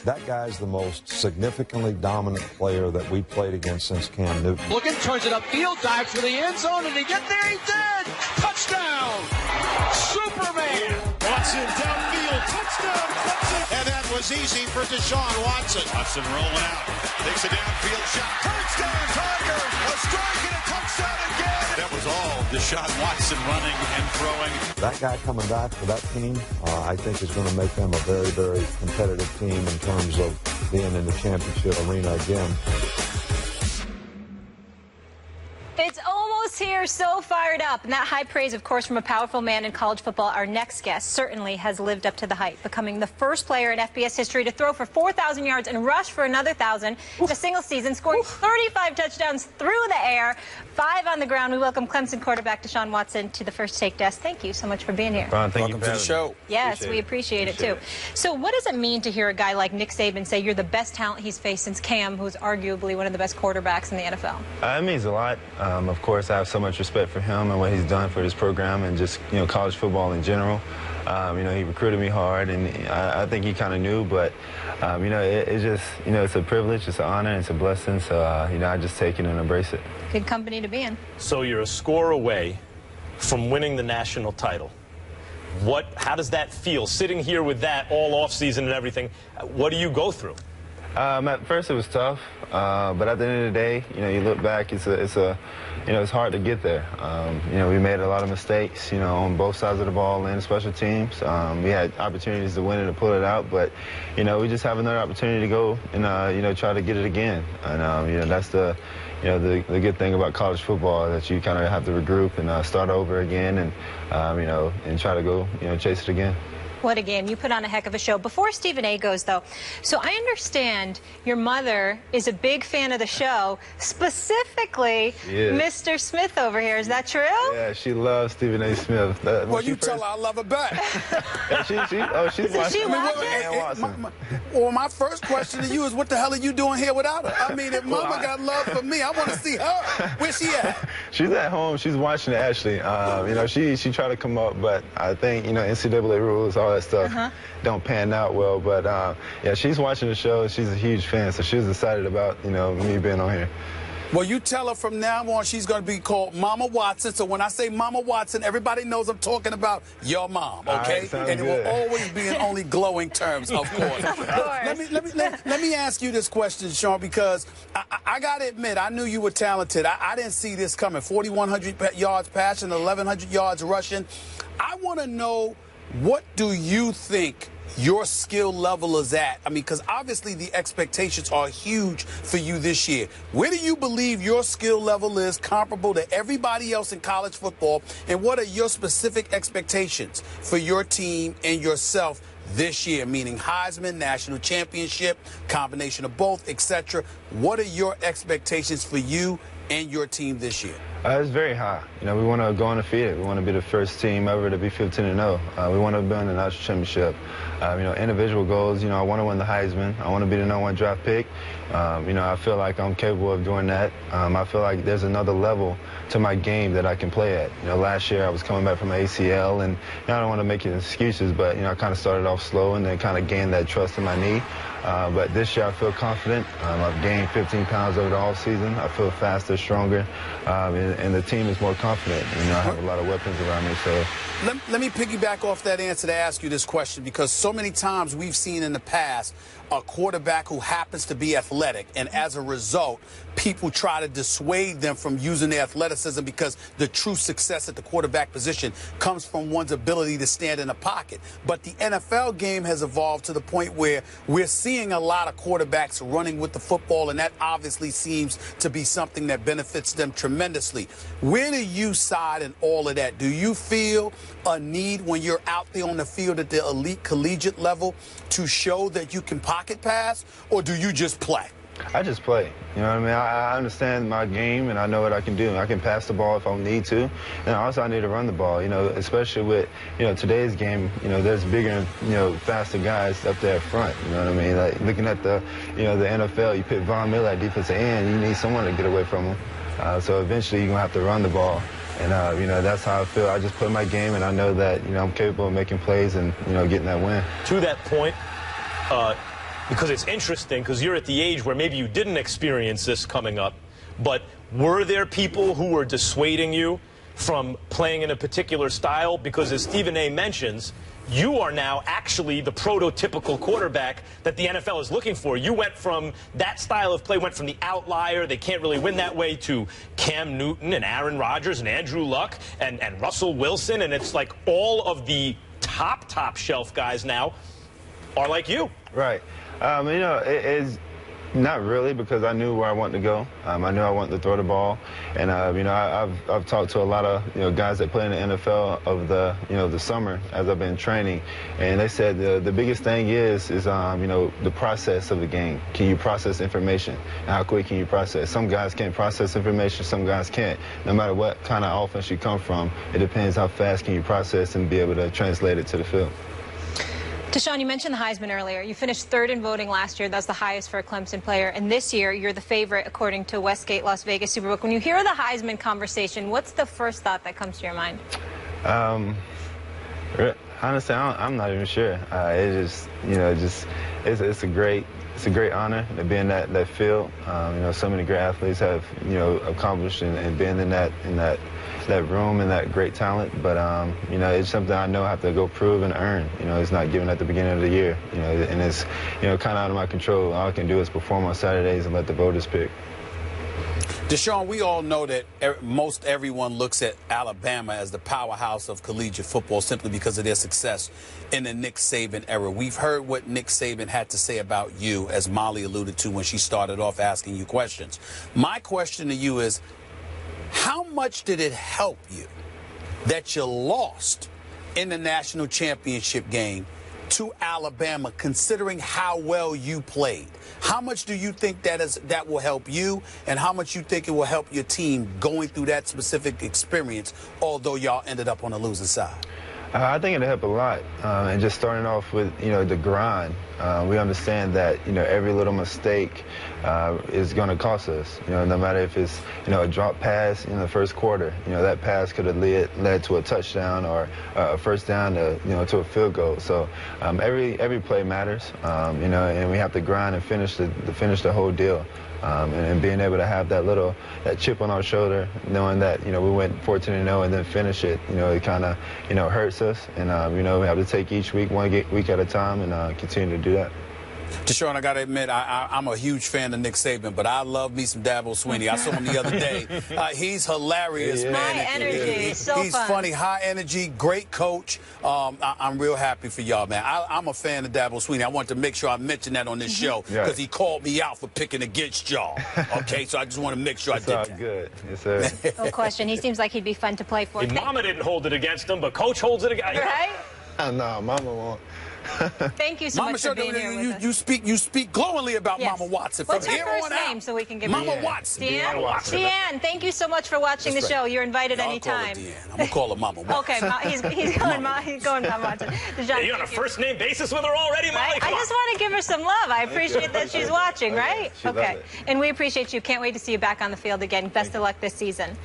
That guy's the most significantly dominant player that we played against since Cam Newton. Looking, turns it upfield, dives for the end zone, and he get there, he did! Touchdown! Superman! Watson downfield, touchdown, Clemson! And that was easy for Deshaun Watson. Watson rolling out, takes a downfield shot, touchdown Tigers! A strike and a touchdown again! That was all Deshaun Watson running and throwing. That guy coming back for that team, I think is going to make them a very, very competitive team in terms of being in the championship arena again. It's almost here, so fired up. And that high praise, of course, from a powerful man in college football, our next guest certainly has lived up to the hype, becoming the first player in FBS history to throw for 4,000 yards and rush for another 1,000 in a single season, scoring 35 touchdowns through the air, 5 on the ground. We welcome Clemson quarterback Deshaun Watson to the First Take desk. Thank you so much for being here. Welcome to the show. Yes, we appreciate it, too. So what does it mean to hear a guy like Nick Saban say you're the best talent he's faced since Cam, who's arguably one of the best quarterbacks in the NFL? It means a lot. Of course, I have so much respect for him and what he's done for this program and just, college football in general. He recruited me hard, and I think he kind of knew, but, it's just, it's a privilege, it's an honor, it's a blessing, so, I just take it and embrace it. Good company to be in. So you're a score away from winning the national title. How does that feel, sitting here with that all offseason and everything? What do you go through? At first it was tough, but at the end of the day, you look back, it's hard to get there. We made a lot of mistakes, on both sides of the ball and special teams. We had opportunities to win it and pull it out, but, we just have another opportunity to go and, try to get it again. And, that's the good thing about college football, that you kind of have to regroup and start over again and, and try to go, chase it again. What a game. You put on a heck of a show. Before Stephen A. goes, though, so I understand your mother is a big fan of the show, specifically Mr. Smith over here. Is that true? Yeah, she loves Stephen A. Smith. Well, you tell her I love her back. Yeah, she's watching. Well, my first question to you is, what the hell are you doing here without her? I mean, if Mama got love for me, I want to see her. Where's she at? She's at home. She's watching it, actually. She tried to come up, but I think, NCAA rules, all that stuff don't pan out well. But, yeah, she's watching the show. She's a huge fan, so she's excited about, me being on here. Well, you tell her from now on she's going to be called Mama Watson. So when I say Mama Watson, everybody knows I'm talking about your mom, okay? Right, and it will always be in only glowing terms, of course. Let me ask you this question, Sean, because I got to admit, I knew you were talented. I didn't see this coming. 4,100 yards passing, 1,100 yards rushing. I want to know, what do you think your skill level is at? I mean, because obviously the expectations are huge for you this year. Where do you believe your skill level is comparable to everybody else in college football? And what are your specific expectations for your team and yourself this year, meaning Heisman, national championship, combination of both, etc.? What are your expectations for you and your team this year? It's very high. We want to go undefeated. We want to be the first team ever to be 15-0. We want to be in the national championship. Individual goals, I want to win the Heisman. I want to be the #1 draft pick. I feel like I'm capable of doing that. I feel like there's another level to my game that I can play at. Last year I was coming back from an ACL, and I don't want to make excuses, but, I kind of started off slow and then kind of gained that trust in my knee. But this year I feel confident. I've gained 15 pounds over the offseason. I feel faster, stronger, and the team is more confident. I have a lot of weapons around me. So let me piggyback off that answer to ask you this question, because so many times we've seen in the past a quarterback who happens to be athletic, and as a result, people try to dissuade them from using their athleticism, because the true success at the quarterback position comes from one's ability to stand in a pocket. But the NFL game has evolved to the point where we're seeing a lot of quarterbacks running with the football, and that obviously seems to be something that benefits them tremendously. Where do you side in all of that? Do you feel a need when you're out there on the field at the elite collegiate level to show that you can pocket pass, or do you just play? I just play. I understand my game, and I know what I can do. I can pass the ball if I need to, and also I need to run the ball. Especially with today's game. There's bigger and faster guys up there at front. You know what I mean? Like looking at the the NFL, you put Von Miller at defensive end, you need someone to get away from him. So eventually you're gonna have to run the ball. And, that's how I feel. I just play my game, and I know that, I'm capable of making plays and, getting that win. To that point, because it's interesting, because you're at the age where maybe you didn't experience this coming up, but were there people who were dissuading you from playing in a particular style? Because as Stephen A. mentions, you are now actually the prototypical quarterback that the NFL is looking for. You went from that style of play, went from the outlier, they can't really win that way, to Cam Newton and Aaron Rodgers and Andrew Luck and Russell Wilson. And it's like all of the top shelf guys now are like you. Right. You know, it's not really, because I knew where I wanted to go. I knew I wanted to throw the ball, and you know, I've talked to a lot of guys that play in the NFL over the summer as I've been training, and they said the biggest thing is you know, the process of the game. Can you process information? And how quick can you process? Some guys can't process information, some guys can't. No matter what kind of offense you come from, it depends how fast can you process and be able to translate it to the field. Deshaun, you mentioned the Heisman earlier. You finished third in voting last year. That's the highest for a Clemson player. And this year, you're the favorite, according to Westgate Las Vegas Superbook. When you hear the Heisman conversation, what's the first thought that comes to your mind? Honestly, I'm not even sure. It just, you know, it's a great honor to be in that field. You know, so many great athletes have, you know, accomplished and been in that room and that great talent. But you know, it's something I know I have to go prove and earn. You know, it's not given at the beginning of the year. You know, and it's, you know, kind of out of my control. All I can do is perform on Saturdays and let the voters pick. Deshaun, we all know that most everyone looks at Alabama as the powerhouse of collegiate football simply because of their success in the Nick Saban era. We've heard what Nick Saban had to say about you, as Molly alluded to when she started off asking you questions. My question to you is, how much did it help you that you lost in the national championship game to Alabama, considering how well you played? How much do you think that will help you, and how much you think it will help your team going through that specific experience, although y'all ended up on the losing side? I think it'll help a lot, and just starting off with, you know, the grind. We understand that, you know, every little mistake is going to cost us. You know, no matter if it's, you know, a drop pass in the first quarter, you know, that pass could have led to a touchdown or a first down to, you know, to a field goal. So every play matters, you know, and we have to grind and finish the whole deal. And being able to have that chip on our shoulder, knowing that, you know, we went 14-0 and then finish it, you know, it kind of, you know, hurts us. And, you know, we have to take each week, one week at a time, and continue to do that. Deshaun, I got to admit, I'm a huge fan of Nick Saban, but I love me some Dabo Swinney. I saw him the other day. He's hilarious, man. High energy. So he's funny, high energy, great coach. I'm real happy for y'all, man. I'm a fan of Dabo Swinney. I want to make sure I mention that on this show because he called me out for picking against y'all. Okay, so I just want to make sure I did that. Good. Yes, sir. No question. He seems like he'd be fun to play for. Mama didn't hold it against him, but Coach holds it against him. Right? No, Mama won't. Thank you so much for being here with us. You speak glowingly about Mama Watson. What's her first name so we can give Mama Watson. Deanne, thank you so much for watching the show. You're invited anytime. I'm going to call her Mama Watson. Okay, he's going Mama Watson. Are you on a first-name basis with her already, Molly? Right? I just want to give her some love. I appreciate that she's watching, right? Okay. And we appreciate you. Can't wait to see you back on the field again. Best of luck this season.